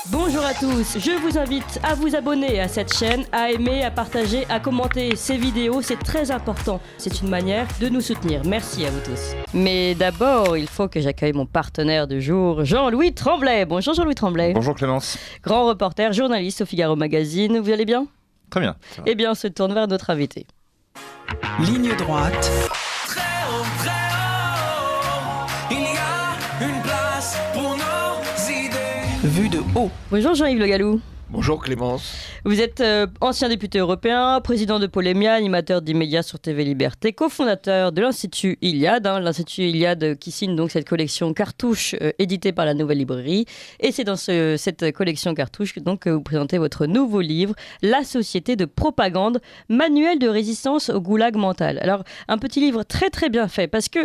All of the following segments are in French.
Bonjour à tous, je vous invite à vous abonner à cette chaîne, à aimer, à partager, à commenter ces vidéos, c'est très important. C'est une manière de nous soutenir. Merci à vous tous. Mais d'abord, il faut que j'accueille mon partenaire du jour, Jean-Louis Tremblay. Bonjour Jean-Louis Tremblay. Bonjour Clémence. Grand reporter, journaliste au Figaro Magazine. Vous allez bien ? Très bien. Eh bien, on se tourne vers notre invité. Ligne droite. Très haut, il y a une place pour nos idées. Vue de haut. Bonjour Jean-Yves Le Gallou. Bonjour Clémence. Vous êtes ancien député européen, président de Polémia, animateur d'Immédiat sur TV Liberté, cofondateur de l'Institut Iliade, l'Institut Iliade qui signe donc cette collection Cartouche éditée par la Nouvelle Librairie. Et c'est dans cette collection Cartouche donc, que vous présentez votre nouveau livre, La société de propagande, manuel de résistance au goulag mental. Alors, un petit livre très très bien fait parce que,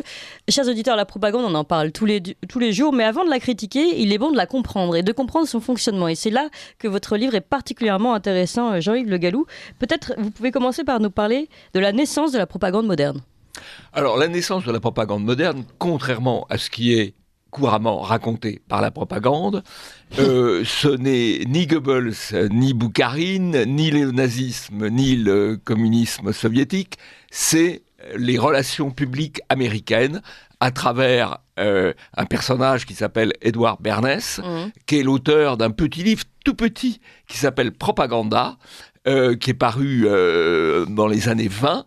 chers auditeurs, la propagande, on en parle tous les jours, mais avant de la critiquer, il est bon de la comprendre et de comprendre son fonctionnement. Et c'est là que votre livre est particulièrement intéressant, Jean-Yves Le Gallou. Peut-être vous pouvez commencer par nous parler de la naissance de la propagande moderne. Alors, la naissance de la propagande moderne, contrairement à ce qui est couramment raconté par la propagande, ce n'est ni Goebbels, ni Boukharine, ni le nazisme, ni le communisme soviétique, c'est les relations publiques américaines à travers un personnage qui s'appelle Edward Bernays, qui est l'auteur d'un petit livre tout petit qui s'appelle Propaganda, qui est paru dans les années 20,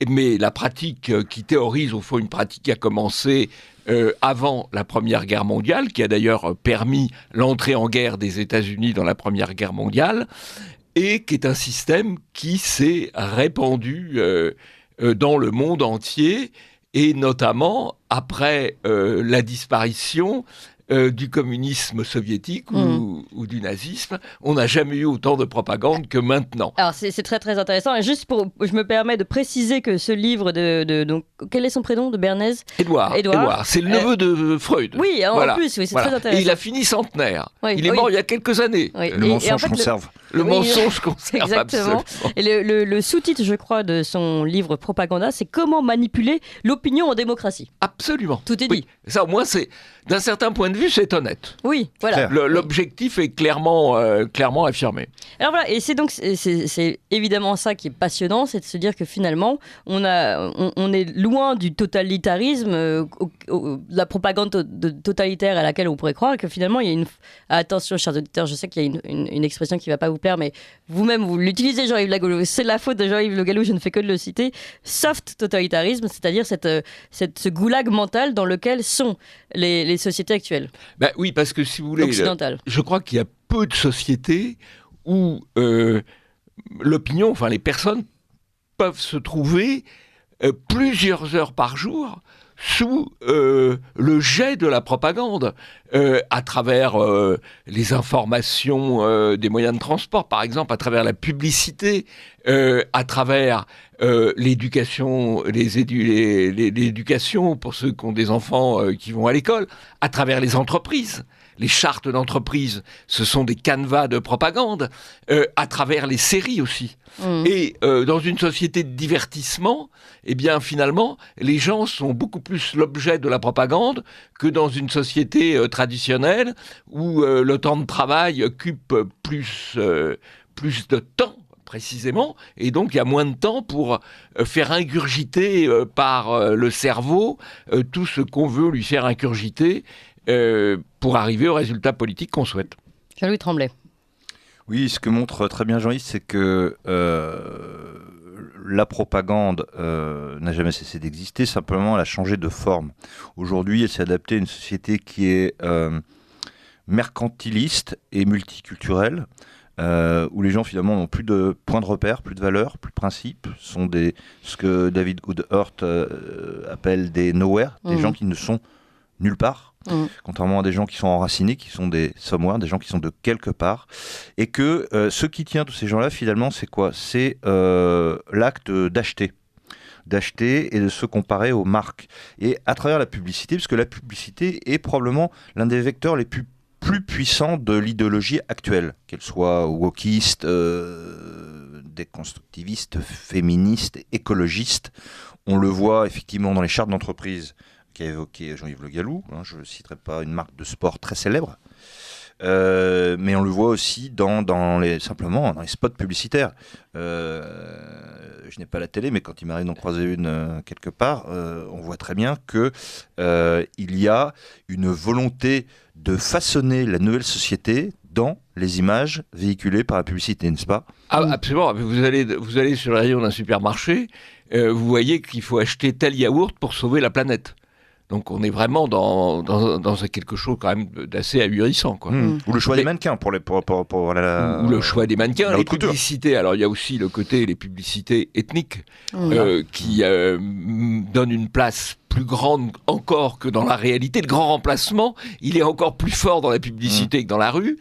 mais la pratique qui théorise au fond une pratique qui a commencé avant la Première Guerre mondiale, qui a d'ailleurs permis l'entrée en guerre des États-Unis dans la Première Guerre mondiale, et qui est un système qui s'est répandu dans le monde entier, et notamment après la disparition du communisme soviétique ou du nazisme. On n'a jamais eu autant de propagande que maintenant. Alors c'est très très intéressant. Et juste je me permets de préciser que ce livre donc quel est son prénom de Bernays ? Edouard. C'est le neveu de Freud. Oui, en plus, oui, c'est très intéressant. Et il a fini centenaire. Oui, il est mort il y a quelques années. Oui. Le mensonge conserve. Le mensonge conserve, exactement. absolument. Et le sous-titre, je crois, de son livre Propaganda, c'est Comment manipuler l'opinion en démocratie. Absolument. Tout est dit. Ça, au moins, d'un certain point de vue, c'est honnête. Oui, voilà. L'objectif est clairement affirmé. Alors voilà, et c'est donc c'est évidemment ça qui est passionnant, c'est de se dire que finalement, on est loin du totalitarisme, la propagande totalitaire à laquelle on pourrait croire, que finalement, il y a attention, chers auditeurs, je sais qu'il y a une expression qui ne va pas vous plaire, mais vous-même, vous l'utilisez, Jean-Yves Le Gallou. C'est la faute de Jean-Yves Le Gallou, je ne fais que de le citer. Soft totalitarisme, c'est-à-dire ce goulag mental dans lequel sont les sociétés actuelles. Ben oui, parce que si vous voulez, je crois qu'il y a peu de sociétés où l'opinion, enfin les personnes peuvent se trouver plusieurs heures par jour sous le jet de la propagande, à travers les informations des moyens de transport, par exemple, à travers la publicité, à travers l'éducation, l'éducation pour ceux qui ont des enfants qui vont à l'école, à travers les entreprises. Les chartes d'entreprise, ce sont des canevas de propagande, à travers les séries aussi. Et dans une société de divertissement, eh bien finalement, les gens sont beaucoup plus l'objet de la propagande que dans une société traditionnelle où le temps de travail occupe plus de temps, précisément, et donc il y a moins de temps pour faire ingurgiter par le cerveau tout ce qu'on veut lui faire ingurgiter pour arriver au résultat politique qu'on souhaite. Jean-Louis Tremblay. Oui, ce que montre très bien Jean-Yves, c'est que la propagande n'a jamais cessé d'exister, simplement elle a changé de forme. Aujourd'hui, elle s'est adaptée à une société qui est mercantiliste et multiculturelle, où les gens finalement n'ont plus de points de repère, plus de valeurs, plus de principes, sont ce que David Woodhurt appelle des nowhere, des gens qui ne sont nulle part. Contrairement à des gens qui sont enracinés, qui sont des somewhere, des gens qui sont de quelque part, et que ce qui tient tous ces gens-là, finalement, c'est quoi ? C'est l'acte d'acheter et de se comparer aux marques. Et à travers la publicité, parce que la publicité est probablement l'un des vecteurs les plus puissants de l'idéologie actuelle, qu'elle soit wokiste, déconstructiviste, féministe, écologiste. On le voit effectivement dans les chartes d'entreprise qu'a évoqué Jean-Yves Le Gallou, je ne citerai pas une marque de sport très célèbre, mais on le voit aussi simplement dans les spots publicitaires. Je n'ai pas la télé, mais quand il m'arrive d'en croiser une quelque part, on voit très bien que il y a une volonté de façonner la nouvelle société dans les images véhiculées par la publicité, n'est-ce pas ? Absolument. Vous allez sur le rayon d'un supermarché, vous voyez qu'il faut acheter tel yaourt pour sauver la planète. Donc on est vraiment dans quelque chose quand même d'assez ahurissant, quoi. Ou le choix des mannequins pour ou le choix des mannequins, les publicités. Alors il y a aussi les publicités ethniques qui donnent une place plus grande encore que dans la réalité. Le grand remplacement, il est encore plus fort dans la publicité que dans la rue.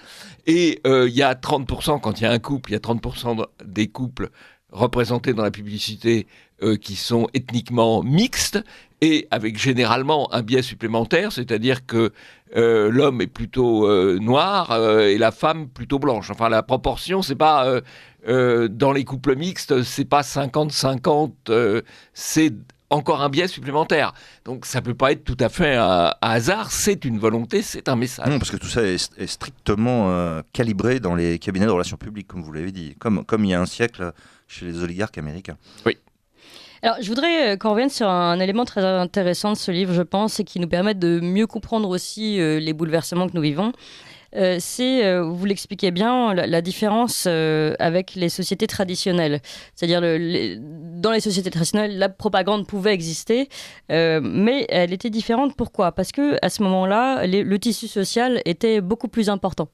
Et il y a 30%, quand il y a un couple, il y a 30% des couples représentés dans la publicité qui sont ethniquement mixtes et avec généralement un biais supplémentaire, c'est-à-dire que l'homme est plutôt noir et la femme plutôt blanche. Enfin, la proportion, c'est pas dans les couples mixtes, c'est pas 50-50, c'est encore un biais supplémentaire. Donc ça peut pas être tout à fait un hasard, c'est une volonté, c'est un message. Non, parce que tout ça est strictement calibré dans les cabinets de relations publiques, comme vous l'avez dit, comme il y a un siècle chez les oligarques américains. Oui. Alors, je voudrais qu'on revienne sur un élément très intéressant de ce livre, je pense, et qui nous permet de mieux comprendre aussi les bouleversements que nous vivons. Vous l'expliquez bien, la différence avec les sociétés traditionnelles. C'est-à-dire, dans les sociétés traditionnelles, la propagande pouvait exister, mais elle était différente. Pourquoi ? Parce qu'à ce moment-là, le tissu social était beaucoup plus important.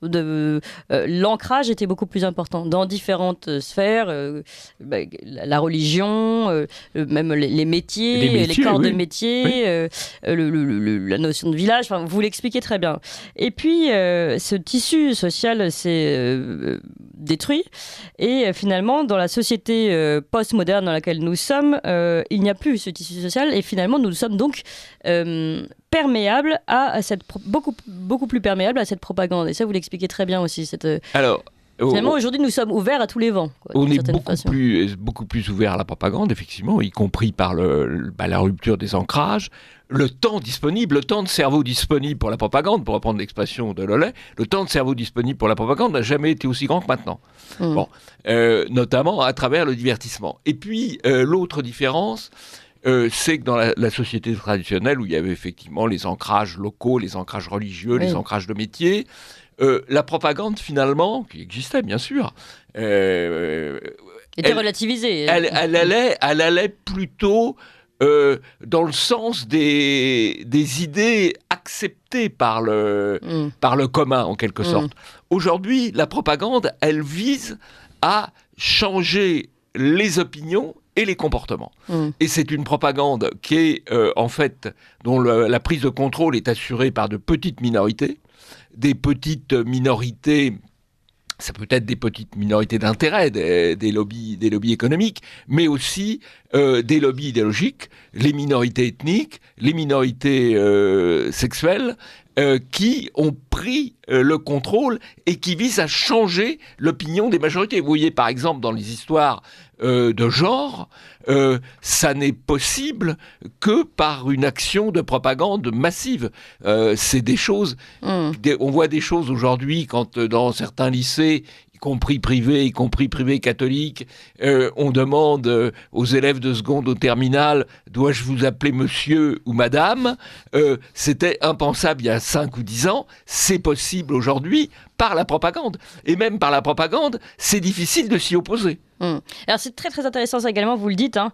L'ancrage était beaucoup plus important dans différentes sphères, la religion, même les métiers, les corps de métier, la notion de village. Enfin, vous l'expliquez très bien. Et puis, ce tissu social s'est détruit et finalement dans la société post-moderne dans laquelle nous sommes, il n'y a plus ce tissu social et finalement nous sommes donc perméables à beaucoup plus perméables à cette propagande. Et ça vous l'expliquez très bien aussi. Finalement, aujourd'hui, nous sommes ouverts à tous les vents. On est beaucoup plus ouverts à la propagande, effectivement, y compris par la rupture des ancrages. Le temps de cerveau disponible pour la propagande, pour reprendre l'expression de Lollet, le temps de cerveau disponible pour la propagande n'a jamais été aussi grand que maintenant. Bon, notamment à travers le divertissement. Et puis, l'autre différence, c'est que dans la société traditionnelle, où il y avait effectivement les ancrages locaux, les ancrages religieux, les ancrages de métier, la propagande, finalement, qui existait bien sûr, était relativisée. Elle allait plutôt dans le sens des idées acceptées par le commun, en quelque sorte. Aujourd'hui, la propagande, elle vise à changer les opinions et les comportements. Et c'est une propagande qui est, dont la prise de contrôle est assurée par de petites minorités, des petites minorités, ça peut être des petites minorités d'intérêt, des lobbies économiques, mais aussi des lobbies idéologiques, les minorités ethniques, les minorités sexuelles, qui ont pris le contrôle et qui visent à changer l'opinion des majorités. Vous voyez, par exemple, dans les histoires de genre, ça n'est possible que par une action de propagande massive. C'est des choses... on voit des choses aujourd'hui quand dans certains lycées, y compris privés catholiques, on demande aux élèves de seconde au terminal, dois-je vous appeler monsieur ou madame ? C'était impensable il y a 5 ou 10 ans, c'est possible aujourd'hui par la propagande. Et même par la propagande, c'est difficile de s'y opposer. Alors c'est très très intéressant ça également, vous le dites, hein,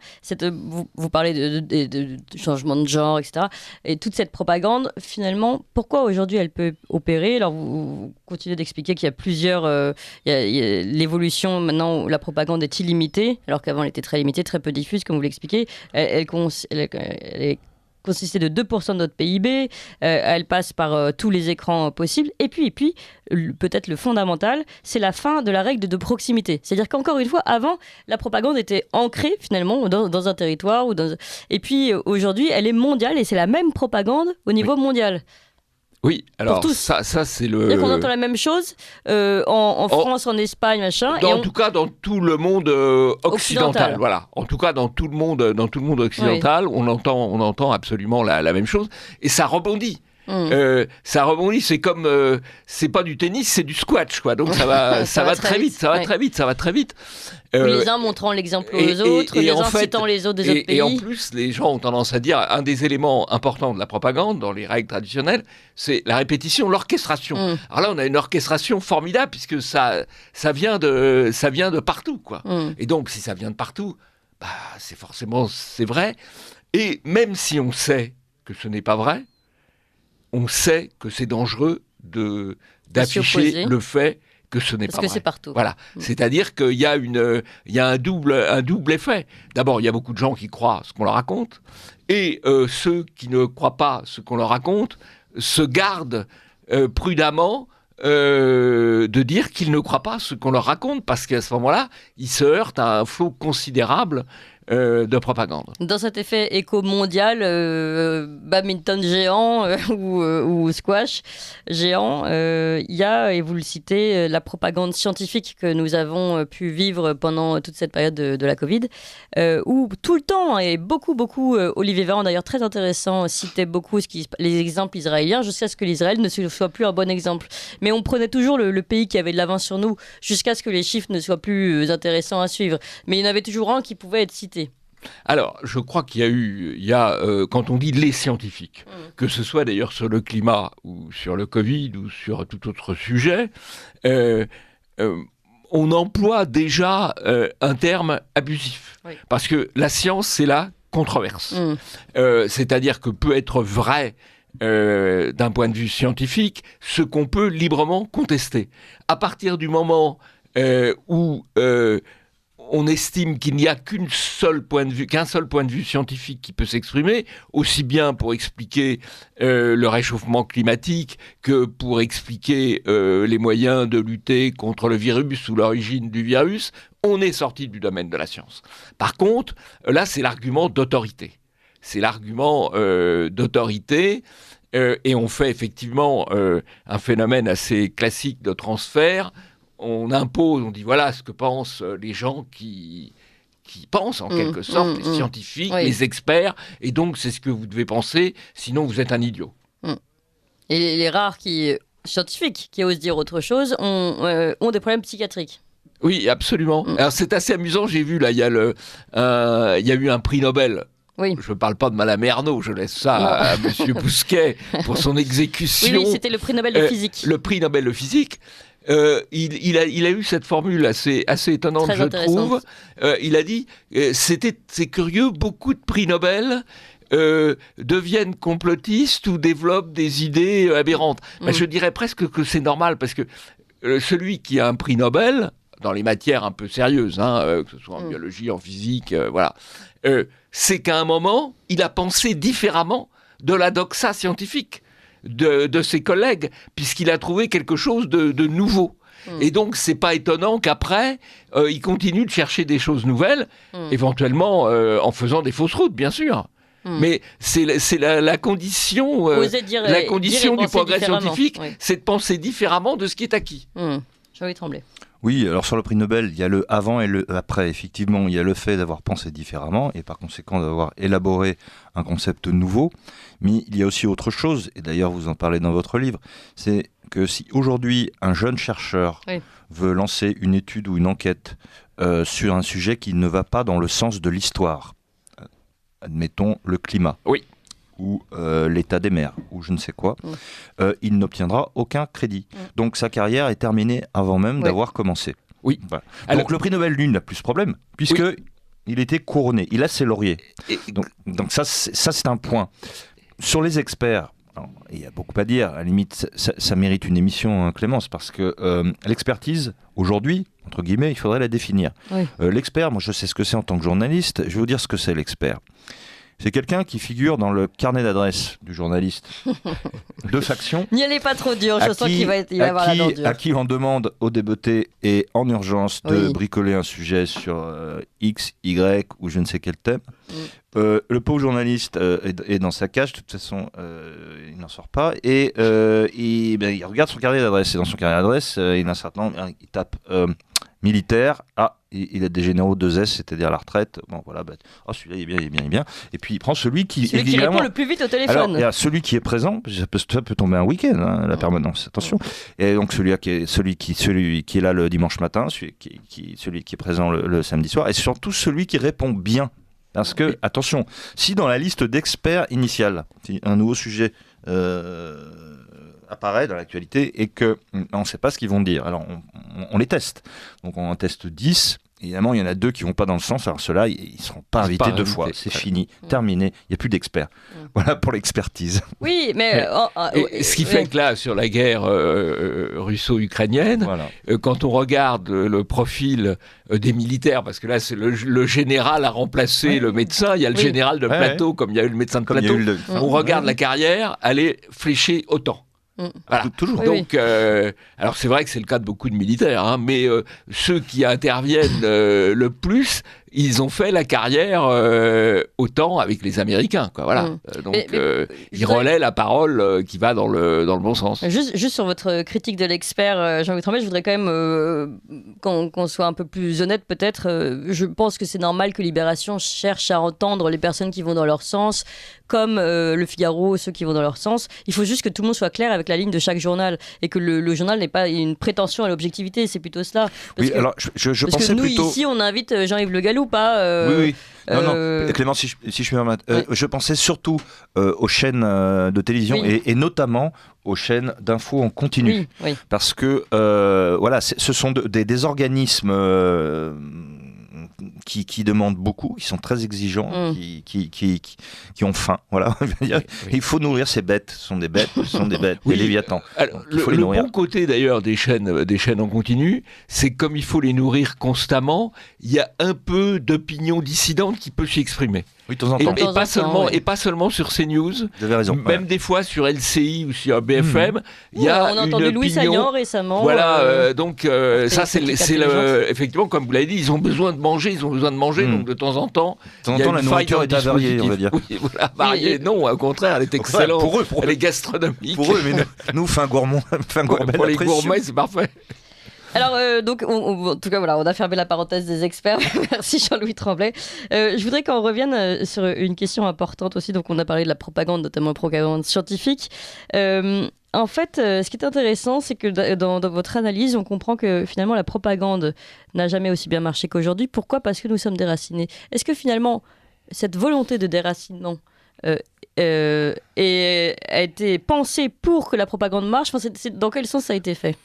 vous parlez de changement de genre, etc. Et toute cette propagande, finalement, pourquoi aujourd'hui elle peut opérer ? Alors vous continuez d'expliquer qu'il y a plusieurs... il y a l'évolution maintenant où la propagande est illimitée, alors qu'avant elle était très limitée, très peu diffuse, comme vous l'expliquez. Elle est consistait de 2% de notre PIB, elle passe par tous les écrans possibles, et puis peut-être le fondamental, c'est la fin de la règle de proximité. C'est-à-dire qu'encore une fois, avant, la propagande était ancrée finalement dans un territoire, et puis aujourd'hui, elle est mondiale, et c'est la même propagande au niveau mondial. Oui, alors ça c'est le... C'est-à-dire qu'on entend la même chose en France, en Espagne, machin. En tout cas, dans tout le monde occidental. Voilà. En tout cas, dans tout le monde occidental, on entend absolument la même chose. Et ça rebondit. ça rebondit. C'est comme, c'est pas du tennis, c'est du squash, quoi. Donc ça va, ça va très vite, ça va très vite, ça va très vite. Les uns montrant l'exemple aux autres, les uns citant les autres des autres pays. Et en plus, les gens ont tendance à dire un des éléments importants de la propagande dans les règles traditionnelles, c'est la répétition, l'orchestration. Alors là, on a une orchestration formidable puisque ça vient de partout, quoi. Et donc, si ça vient de partout, bah, c'est vrai. Et même si on sait que ce n'est pas vrai, on sait que c'est dangereux d'afficher le fait que ce n'est pas vrai. Parce que c'est partout. Voilà. C'est-à-dire qu'il y a un double effet. D'abord, il y a beaucoup de gens qui croient ce qu'on leur raconte, et ceux qui ne croient pas ce qu'on leur raconte se gardent prudemment de dire qu'ils ne croient pas ce qu'on leur raconte, parce qu'à ce moment-là, ils se heurtent à un flot considérable de propagande. Dans cet effet éco-mondial, badminton géant ou squash géant, il y a, et vous le citez, la propagande scientifique que nous avons pu vivre pendant toute cette période de la Covid, où tout le temps, et beaucoup, Olivier Véran d'ailleurs très intéressant, citait beaucoup les exemples israéliens, jusqu'à ce que l'Israël ne soit plus un bon exemple. Mais on prenait toujours le pays qui avait de l'avance sur nous, jusqu'à ce que les chiffres ne soient plus intéressants à suivre. Mais il y en avait toujours un qui pouvait être cité. Alors, je crois qu'il y a quand on dit les scientifiques, que ce soit d'ailleurs sur le climat ou sur le Covid ou sur tout autre sujet, on emploie déjà un terme abusif. Oui. Parce que la science, c'est la controverse. C'est-à-dire que peut être vrai d'un point de vue scientifique ce qu'on peut librement contester. À partir du moment où on estime qu'il n'y a qu'un seul point de vue scientifique qui peut s'exprimer, aussi bien pour expliquer le réchauffement climatique que pour expliquer les moyens de lutter contre le virus ou l'origine du virus, on est sorti du domaine de la science. Par contre, là, c'est l'argument d'autorité. C'est l'argument d'autorité, et on fait effectivement un phénomène assez classique de transfert. On impose, on dit voilà ce que pensent les gens qui pensent en quelque sorte, les scientifiques, les experts, et donc c'est ce que vous devez penser, sinon vous êtes un idiot. Et les rares scientifiques qui osent dire autre chose ont des problèmes psychiatriques. Oui, absolument. Alors c'est assez amusant, j'ai vu là, il y a eu un prix Nobel. Oui. Je ne parle pas de Madame Ernaud, je laisse ça à Monsieur Bousquet pour son exécution. Oui, c'était le prix Nobel de physique. Le prix Nobel de physique. Il a eu cette formule assez étonnante, je trouve. Il a dit, c'est curieux, beaucoup de prix Nobel deviennent complotistes ou développent des idées aberrantes. Je dirais presque que c'est normal, parce que celui qui a un prix Nobel, dans les matières un peu sérieuses, que ce soit en biologie, en physique, voilà, c'est qu'à un moment, il a pensé différemment de la doxa scientifique de ses collègues, puisqu'il a trouvé quelque chose de nouveau. Et donc, c'est pas étonnant qu'après, il continue de chercher des choses nouvelles, éventuellement en faisant des fausses routes, bien sûr. Mais c'est la condition, du progrès scientifique, c'est de penser différemment de ce qui est acquis. Jean-Louis Tremblay. Oui, alors sur le prix Nobel, il y a le avant et le après. Effectivement, il y a le fait d'avoir pensé différemment et par conséquent d'avoir élaboré un concept nouveau. Mais il y a aussi autre chose, et d'ailleurs vous en parlez dans votre livre, c'est que si aujourd'hui un jeune chercheur veut lancer une étude ou une enquête sur un sujet qui ne va pas dans le sens de l'histoire, admettons le climat, ou l'état des mers, ou je ne sais quoi, il n'obtiendra aucun crédit. Donc sa carrière est terminée avant même d'avoir commencé. Oui. Voilà. Donc le prix Nobel, lui, n'a plus ce problème, puisque il était couronné, il a ses lauriers. Donc ça c'est un point. Sur les experts, il y a beaucoup à dire, à la limite ça mérite une émission, Clémence, parce que l'expertise, aujourd'hui, entre guillemets, il faudrait la définir. L'expert, moi je sais ce que c'est en tant que journaliste, je vais vous dire ce que c'est l'expert. C'est quelqu'un qui figure dans le carnet d'adresse du journaliste de faction. N'y allez pas trop dur, je sens qu'il va avoir la dent dure. À qui on demande au débeauté et en urgence de bricoler un sujet sur X, Y ou je ne sais quel thème. Le pauvre journaliste est dans sa cage, de toute façon il n'en sort pas, et il regarde son carnet d'adresse. Et dans son carnet d'adresse, il tape militaire. Ah, il a des généraux 2S, c'est-à-dire la retraite. Bon, voilà, celui-là, il est bien. Et puis, il prend celui qui répond le plus vite au téléphone. Alors, il y a celui qui est présent, ça peut tomber un week-end, hein, la permanence, attention. Et donc, celui qui est là le dimanche matin, celui qui est présent le samedi soir, et surtout celui qui répond bien. Parce que, attention, si dans la liste d'experts initiale, si un nouveau sujet apparaît dans l'actualité et qu'on ne sait pas ce qu'ils vont dire, alors on les teste. Donc on en teste 10, évidemment il y en a 2 qui ne vont pas dans le sens, alors ceux-là ils ne seront pas invités 2 fois, c'est fini, terminé, il n'y a plus d'experts. Voilà pour l'expertise. Oui, mais... ce qui fait que là, sur la guerre russo-ukrainienne, voilà. Quand on regarde le profil des militaires, parce que là c'est le général a remplacé le médecin, il y a le général de plateau, comme il y a eu le médecin de plateau, on regarde la carrière, elle est fléchée autant. Voilà. Toujours. Donc, alors c'est vrai que c'est le cas de beaucoup de militaires, hein, mais ceux qui interviennent le plus, ils ont fait la carrière autant avec les Américains, quoi. Voilà. Donc, ils relaient la parole qui va dans le bon sens. Juste sur votre critique de l'expert, Jean-Louis Tremblay, je voudrais quand même qu'on soit un peu plus honnête, peut-être. Je pense que c'est normal que Libération cherche à entendre les personnes qui vont dans leur sens, comme Le Figaro, ceux qui vont dans leur sens. Il faut juste que tout le monde soit clair avec la ligne de chaque journal et que le journal n'ait pas une prétention à l'objectivité, c'est plutôt cela. Oui, alors je pensais nous, plutôt... ici, on invite Jean-Yves Le Gallou, pas... Oui. Non, Clément, si je peux me permettre, je pensais surtout aux chaînes de télévision et notamment aux chaînes d'infos en continu. Oui. Parce que, voilà, ce sont des organismes qui demandent beaucoup, qui sont très exigeants, qui ont faim. Voilà. Il faut nourrir ces bêtes. Ce sont des bêtes, des léviathans. Alors, le bon côté d'ailleurs des chaînes en continu, c'est comme il faut les nourrir constamment, il y a un peu d'opinion dissidente qui peut s'y exprimer. Oui, de temps en temps. Et pas seulement sur CNews. Vous avez raison. Même des fois sur LCI ou sur BFM, il y a on a entendu une Louis opinion. Saillant récemment. Voilà, donc ça c'est effectivement, comme vous l'avez dit, ils ont besoin de manger, donc de temps en temps, la nourriture est avariée, on va dire. Oui, voilà, variée, non, au contraire, elle est excellente. Pour eux, elle est gastronomique. Pour eux, mais nous, fin gourmand, pour les gourmets, c'est parfait. Alors, donc, en tout cas, voilà, on a fermé la parenthèse des experts. Merci Jean-Louis Tremblay. Je voudrais qu'on revienne sur une question importante aussi. Donc, on a parlé de la propagande, notamment la propagande scientifique. En fait, ce qui est intéressant, c'est que dans votre analyse, on comprend que finalement, la propagande n'a jamais aussi bien marché qu'aujourd'hui. Pourquoi ? Parce que nous sommes déracinés. Est-ce que finalement, cette volonté de déracinement a été pensée pour que la propagande marche ? Enfin, dans quel sens ça a été fait ?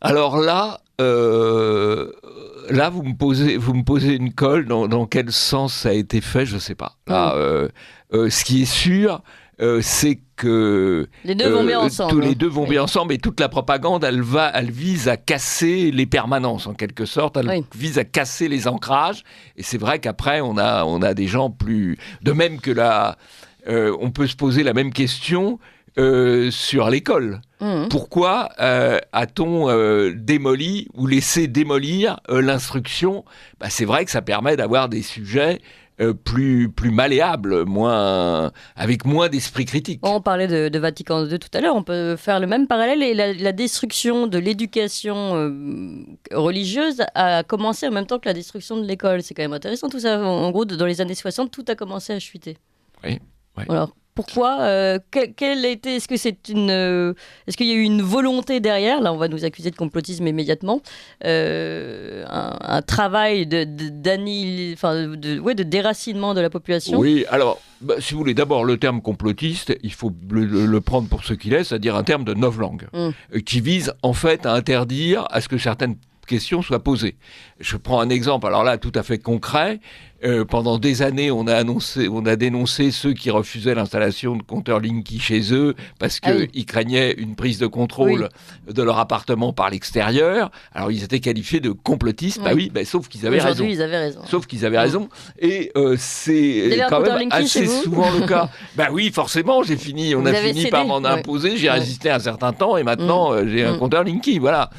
Alors là, vous me posez une colle. Dans quel sens ça a été fait, je ne sais pas. Là, ce qui est sûr, c'est que les deux vont bien ensemble. Les deux vont bien ensemble, et toute la propagande, elle vise à casser les permanences en quelque sorte. Elle vise à casser les ancrages. Et c'est vrai qu'après, on a des gens plus. De même que là, on peut se poser la même question. Sur l'école. Pourquoi a-t-on démoli ou laissé démolir l'instruction ? C'est vrai que ça permet d'avoir des sujets plus malléables, avec moins d'esprit critique. On parlait de Vatican II tout à l'heure, on peut faire le même parallèle, et la destruction de l'éducation religieuse a commencé en même temps que la destruction de l'école. C'est quand même intéressant tout ça. En gros, dans les années 60, tout a commencé à chuter. Oui. Alors, pourquoi est-ce qu'il y a eu une volonté derrière ? Là, on va nous accuser de complotisme immédiatement. Un travail de déracinement de la population. Oui, alors, si vous voulez, d'abord, le terme complotiste, il faut le prendre pour ce qu'il est, c'est-à-dire un terme de novlangue, qui vise en fait à interdire à ce que certaines questions soient posées. Je prends un exemple, alors là, tout à fait concret. Pendant des années, on a dénoncé ceux qui refusaient l'installation de compteurs Linky chez eux parce qu'ils craignaient une prise de contrôle de leur appartement par l'extérieur. Alors, ils étaient qualifiés de complotistes. Sauf qu'ils avaient raison. Aujourd'hui, ils avaient raison. Sauf qu'ils avaient raison. Et c'est quand même assez souvent le cas. Oui, forcément, on a fini par m'en imposer. J'ai résisté un certain temps et maintenant, j'ai un compteur Linky. Voilà.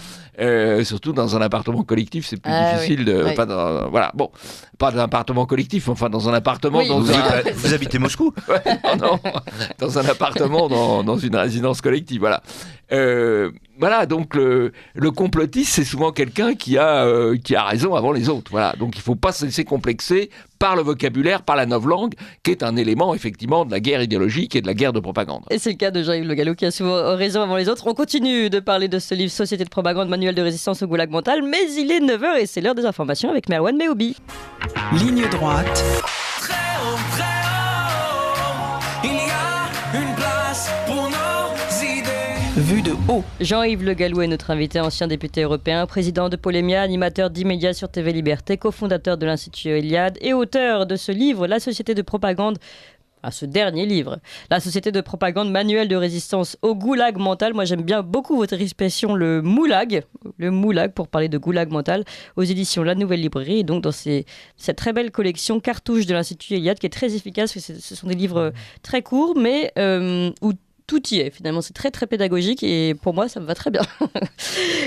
Surtout dans un appartement collectif, c'est plus difficile de... Pas dans un appartement collectif, enfin dans un appartement... Vous habitez Moscou ? Non, dans un appartement, dans une résidence collective, voilà. Voilà, donc le complotiste, c'est souvent quelqu'un qui a raison avant les autres. Voilà, donc il ne faut pas se laisser complexer par le vocabulaire, par la novlangue, qui est un élément effectivement de la guerre idéologique et de la guerre de propagande. Et c'est le cas de Jean-Yves Le Gallou qui a souvent raison avant les autres. On continue de parler de ce livre Société de propagande, manuel de résistance au goulag mental, mais il est 9h et c'est l'heure des informations avec Merwan Mehoubi. Ligne droite, Très haut, il y a une place pour nos idées. vue de haut. Jean-Yves Le Gallou est notre invité, ancien député européen, président de Polémia, animateur d'Immédiat sur TV Liberté, cofondateur de l'Institut Iliade et auteur de ce livre, La Société de propagande. Ce dernier livre, La Société de propagande, manuel de résistance au goulag mental. Moi, j'aime bien beaucoup votre expression, le moulag, pour parler de goulag mental, aux éditions La Nouvelle Librairie. Et donc, dans cette très belle collection Cartouches de l'Institut Iliade, qui est très efficace, parce que ce sont des livres très courts, mais où tout y est, finalement. C'est très, très pédagogique et pour moi, ça me va très bien.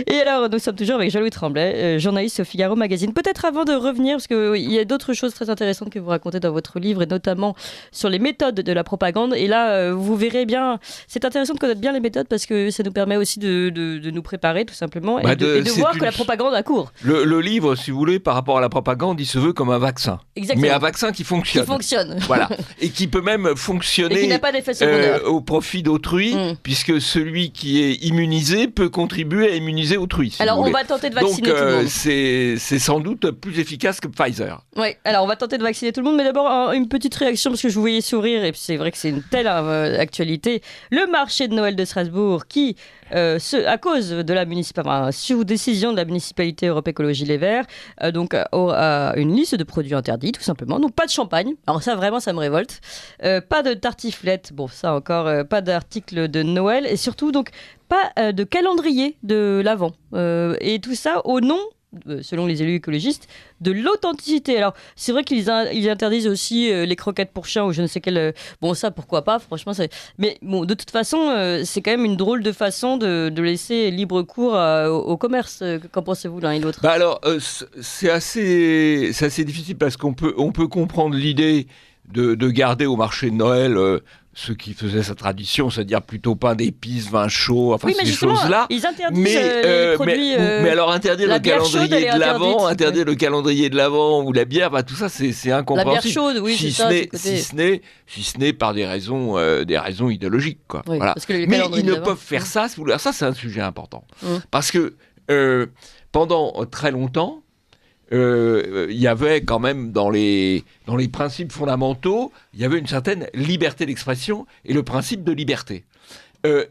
Et alors, nous sommes toujours avec Jean-Louis Tremblay, journaliste au Figaro Magazine. Peut-être avant de revenir, parce qu'il y a d'autres choses très intéressantes que vous racontez dans votre livre, et notamment sur les méthodes de la propagande. Et là, vous verrez bien, c'est intéressant de connaître bien les méthodes parce que ça nous permet aussi de nous préparer, tout simplement, et de voir que la propagande a cours. Le livre, si vous voulez, par rapport à la propagande, il se veut comme un vaccin. Exactement. Mais un vaccin qui fonctionne. Voilà. Et qui peut même fonctionner et qui n'a pas d'effet secondaire. Au profit d'autrui, puisque celui qui est immunisé peut contribuer à immuniser autrui. Alors, on va tenter de vacciner tout le monde. C'est sans doute plus efficace que Pfizer. Oui, alors on va tenter de vacciner tout le monde, mais d'abord une petite réaction, parce que je vous voyais sourire, et c'est vrai que c'est une telle actualité. Le marché de Noël de Strasbourg, qui, à cause de la sous décision de la municipalité Europe Écologie Les Verts, aura une liste de produits interdits, tout simplement. Donc pas de champagne, alors ça vraiment ça me révolte. Pas de tartiflette, bon ça encore, pas d'article de Noël, et surtout donc pas de calendrier de l'Avent. Et tout ça au nom, selon les élus écologistes, de l'authenticité. Alors, c'est vrai qu'ils interdisent aussi les croquettes pour chiens ou je ne sais quel... Bon, ça, pourquoi pas, franchement. Mais bon, de toute façon, c'est quand même une drôle de façon de laisser libre cours au commerce. Qu'en pensez-vous l'un et l'autre ? Alors, c'est assez difficile parce qu'on peut comprendre l'idée de garder au marché de Noël... ceux qui faisaient sa tradition, c'est-à-dire plutôt pain d'épices, vin chaud, enfin ces choses-là. Ils interdisent les produits. Mais alors interdire le calendrier de l'Avent, interdire le calendrier de l'Avent ou la bière, tout ça c'est incompréhensible. La bière chaude, oui, c'est ça. Si ce n'est par des raisons idéologiques, quoi. Oui, voilà. Mais ils ne peuvent faire ça. Ça c'est un sujet important parce que pendant très longtemps. Il y avait quand même dans les principes fondamentaux, il y avait une certaine liberté d'expression et le principe de liberté.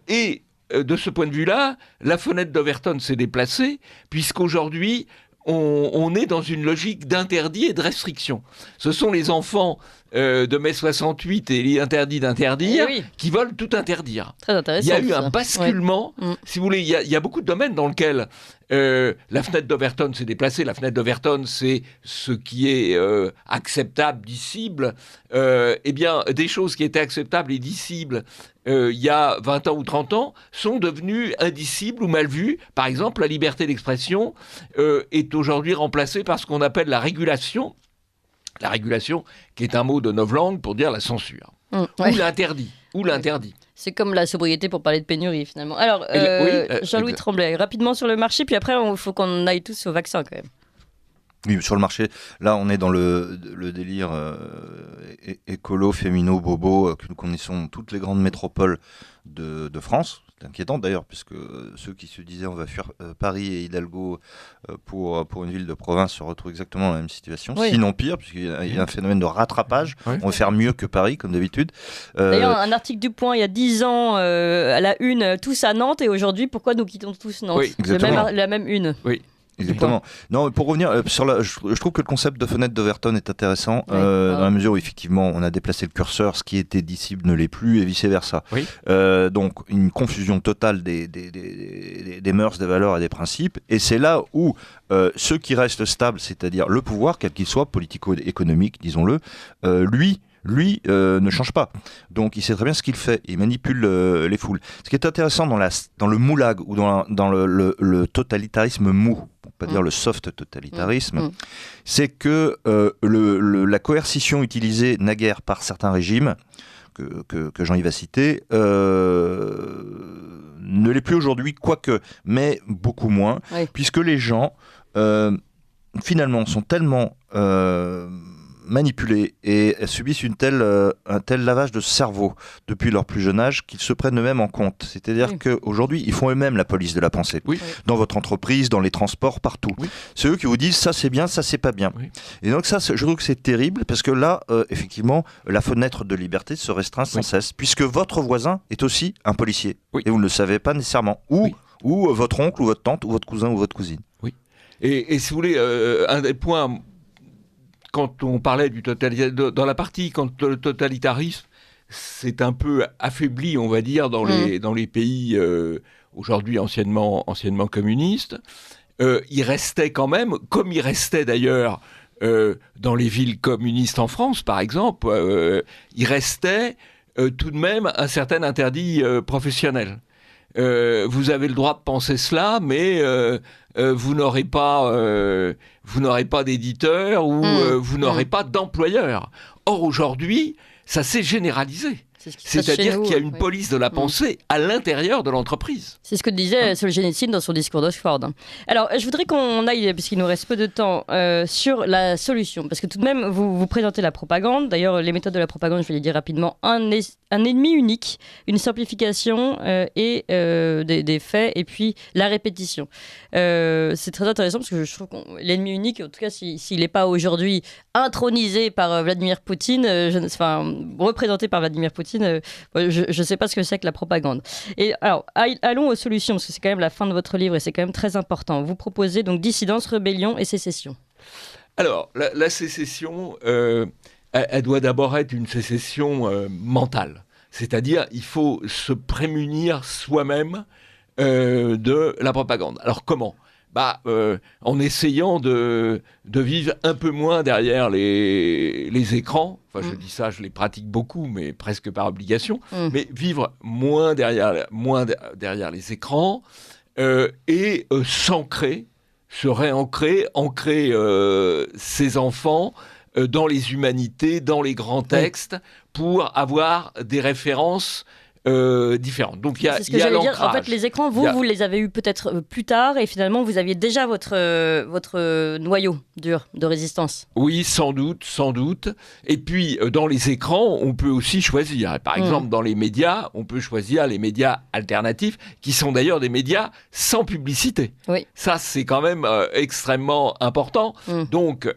Et de ce point de vue-là, la fenêtre d'Overton s'est déplacée, puisqu'aujourd'hui, on est dans une logique d'interdit et de restriction. Ce sont les enfants de mai 68 et l'interdit d'interdire qui veulent tout interdire. Très intéressant. Il y a eu un basculement, si vous voulez, il y a beaucoup de domaines dans lesquels la fenêtre d'Overton s'est déplacée. La fenêtre d'Overton, c'est ce qui est acceptable, dissible. Eh bien, des choses qui étaient acceptables et dissibles il y a 20 ans ou 30 ans sont devenues indicibles ou mal vues. Par exemple, la liberté d'expression est aujourd'hui remplacée par ce qu'on appelle la régulation. La régulation, qui est un mot de novlangue pour dire la censure. Ou l'interdit. C'est comme la sobriété pour parler de pénurie, finalement. Alors, Jean-Louis Tremblay, rapidement sur le marché, puis après, il faut qu'on aille tous au vaccin, quand même. Oui, sur le marché, là, on est dans le délire écolo, fémino, bobo, que nous connaissons toutes les grandes métropoles de France. C'est inquiétant d'ailleurs, puisque ceux qui se disaient on va fuir Paris et Hidalgo pour une ville de province se retrouvent exactement dans la même situation, sinon pire, puisqu'il y a un phénomène de rattrapage. On va faire mieux que Paris, comme d'habitude. D'ailleurs, un article du Point, il y a 10 ans, à la une, tous à Nantes, et aujourd'hui, pourquoi nous quittons tous Nantes ? La même une. Oui. Exactement. Non, pour revenir je trouve que le concept de fenêtre d'Overton est intéressant dans la mesure où effectivement on a déplacé le curseur, ce qui était dissible ne l'est plus et vice versa. Donc une confusion totale des mœurs, des valeurs et des principes. Et c'est là où ceux qui restent stables, c'est-à-dire le pouvoir, quel qu'il soit, politico-économique, disons-le, lui ne change pas. Donc il sait très bien ce qu'il fait. Il manipule les foules. Ce qui est intéressant dans le moulag ou dans le totalitarisme mou, pour pas dire le soft totalitarisme, c'est que la coercition utilisée naguère par certains régimes que Jean-Yves a cité, ne l'est plus aujourd'hui, quoique, mais beaucoup moins, puisque les gens, finalement, sont tellement manipulés et subissent un tel lavage de cerveau depuis leur plus jeune âge qu'ils se prennent eux-mêmes en compte. C'est-à-dire qu'aujourd'hui, ils font eux-mêmes la police de la pensée. Dans votre entreprise, dans les transports, partout. C'est eux qui vous disent ça c'est bien, ça c'est pas bien. Et donc ça, je trouve que c'est terrible parce que là, effectivement, la fenêtre de liberté se restreint sans cesse, puisque votre voisin est aussi un policier. Et vous ne le savez pas nécessairement. Ou votre oncle, ou votre tante, ou votre cousin, ou votre cousine. Et si vous voulez, un des points... Quand on parlait du totalitarisme, dans la partie, quand le totalitarisme s'est un peu affaibli, on va dire, dans les pays aujourd'hui anciennement communistes, il restait quand même, comme il restait d'ailleurs dans les villes communistes en France, par exemple, il restait tout de même un certain interdit professionnel. Vous avez le droit de penser cela, mais vous n'aurez pas d'éditeur ou vous n'aurez pas d'employeur. Or, aujourd'hui, ça s'est généralisé. C'est-à-dire qu'il y a une police de la pensée à l'intérieur de l'entreprise. C'est ce que disait Solzhenitsyn dans son discours d'Oxford. Alors, je voudrais qu'on aille, puisqu'il nous reste peu de temps, sur la solution. Parce que tout de même, vous présentez la propagande. D'ailleurs, les méthodes de la propagande, je vais les dire rapidement. Un ennemi unique, une simplification et des faits, et puis la répétition. C'est très intéressant parce que je trouve que l'ennemi unique, en tout cas, s'il n'est pas aujourd'hui intronisé par Vladimir Poutine, représenté par Vladimir Poutine, je ne sais pas ce que c'est que la propagande. Et alors, allons aux solutions, parce que c'est quand même la fin de votre livre et c'est quand même très important. Vous proposez donc dissidence, rébellion et sécession. Alors, la sécession, elle doit d'abord être une sécession mentale. C'est-à-dire, il faut se prémunir soi-même de la propagande. Alors, comment ? En essayant de vivre un peu moins derrière les écrans. Enfin, je dis ça, je les pratique beaucoup, mais presque par obligation. Mais vivre moins derrière les écrans et s'ancrer, se réancrer, ancrer ses enfants dans les humanités, dans les grands textes, pour avoir des références différentes. Donc il y a l'ancrage. En fait, les écrans, vous les avez eus peut-être plus tard, et finalement vous aviez déjà votre noyau dur de résistance. Oui, sans doute. Et puis dans les écrans, on peut aussi choisir. Par exemple, dans les médias, on peut choisir les médias alternatifs, qui sont d'ailleurs des médias sans publicité. Oui. Ça, c'est quand même extrêmement important. Donc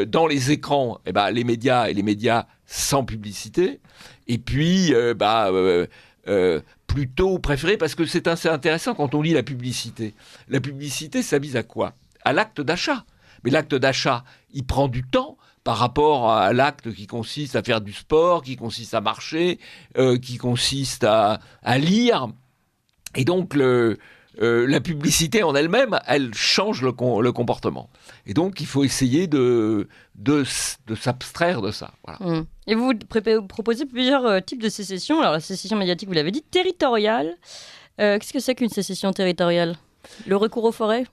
dans les écrans, les médias sans publicité. Et puis plutôt préféré, parce que c'est assez intéressant quand on lit la publicité. La publicité, ça vise à quoi ? À l'acte d'achat. Mais l'acte d'achat, il prend du temps par rapport à l'acte qui consiste à faire du sport, qui consiste à marcher, qui consiste à lire. Et donc, la publicité en elle-même, elle change le comportement. Et donc, il faut essayer de s'abstraire de ça. Voilà. Et vous proposez plusieurs types de sécession. Alors, la sécession médiatique, vous l'avez dit, territoriale. Qu'est-ce que c'est qu'une sécession territoriale ? Le recours aux forêts ?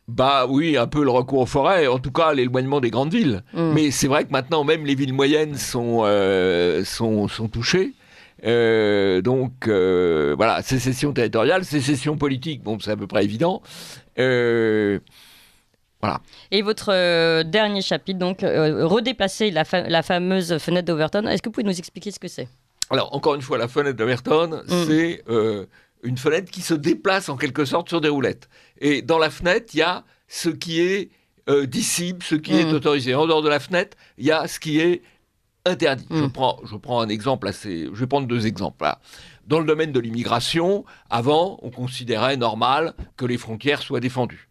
Oui, un peu le recours aux forêts, en tout cas l'éloignement des grandes villes. Mais c'est vrai que maintenant, même les villes moyennes sont touchées. Voilà, sécession territoriale, sécession politique, c'est à peu près évident. Voilà. Et votre dernier chapitre, donc, redéplacer la fameuse fenêtre d'Overton. Est-ce que vous pouvez nous expliquer ce que c'est ? Alors, encore une fois, la fenêtre d'Overton, c'est une fenêtre qui se déplace en quelque sorte sur des roulettes. Et dans la fenêtre, il y a ce qui est dissible, ce qui est autorisé. En dehors de la fenêtre, il y a ce qui est interdit. Je prends un exemple je vais prendre deux exemples. Là. Dans le domaine de l'immigration, avant, on considérait normal que les frontières soient défendues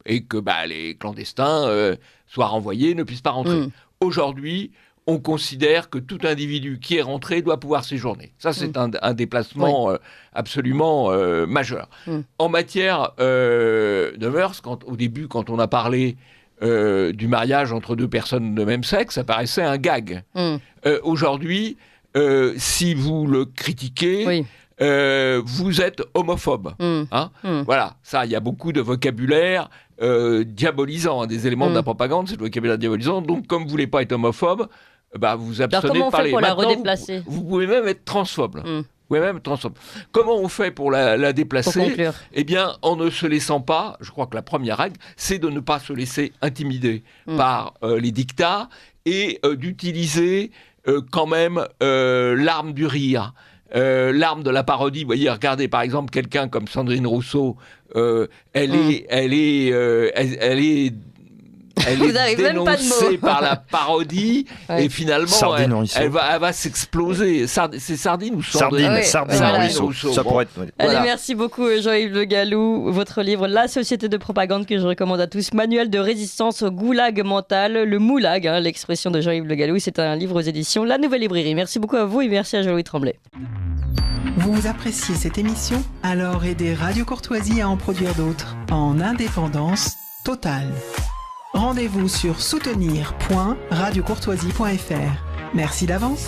et que les clandestins soient renvoyés, ne puissent pas rentrer. Aujourd'hui, on considère que tout individu qui est rentré doit pouvoir séjourner. Ça, c'est un déplacement absolument majeur. En matière de mœurs, au début, quand on a parlé du mariage entre deux personnes de même sexe, ça paraissait un gag. Aujourd'hui, si vous le critiquez, vous êtes homophobe. Voilà, ça, il y a beaucoup de vocabulaire diabolisant. Des éléments de la propagande, c'est le vocabulaire diabolisant. Donc, comme vous ne voulez pas être homophobe, vous Alors, abstenez comment de on fait parler. pour la Maintenant, redéplacer? vous pouvez même être transphobe. Mm. Vous pouvez même être transphobe. Comment on fait pour la Pour déplacer? conclure. Eh bien, en ne se laissant pas, je crois que la première règle, c'est de ne pas se laisser intimider par les dictats et d'utiliser quand même l'arme du rire. L'arme de la parodie. Vous voyez, regardez par exemple quelqu'un comme Sandrine Rousseau, elle est Vous n'arrivez même pas de dénoncée mots. par la parodie Ouais. et finalement Sardine Rousseau. elle va s'exploser. C'est Sardine ou Sardine, Ah ouais, Sardine voilà. Rousseau. Ça Bon. pourrait être. Allez, Voilà. merci beaucoup Jean-Yves Le Gallou. Votre livre La société de propagande que je recommande à tous, Manuel de résistance au goulag mental, le moulag, l'expression de Jean-Yves Le Gallou. C'est un livre aux éditions La Nouvelle Librairie. Merci beaucoup à vous et merci à Jean-Louis Tremblay. Vous appréciez cette émission? Alors aidez Radio Courtoisie à en produire d'autres en indépendance totale. Rendez-vous sur soutenir.radiocourtoisie.fr. Merci d'avance.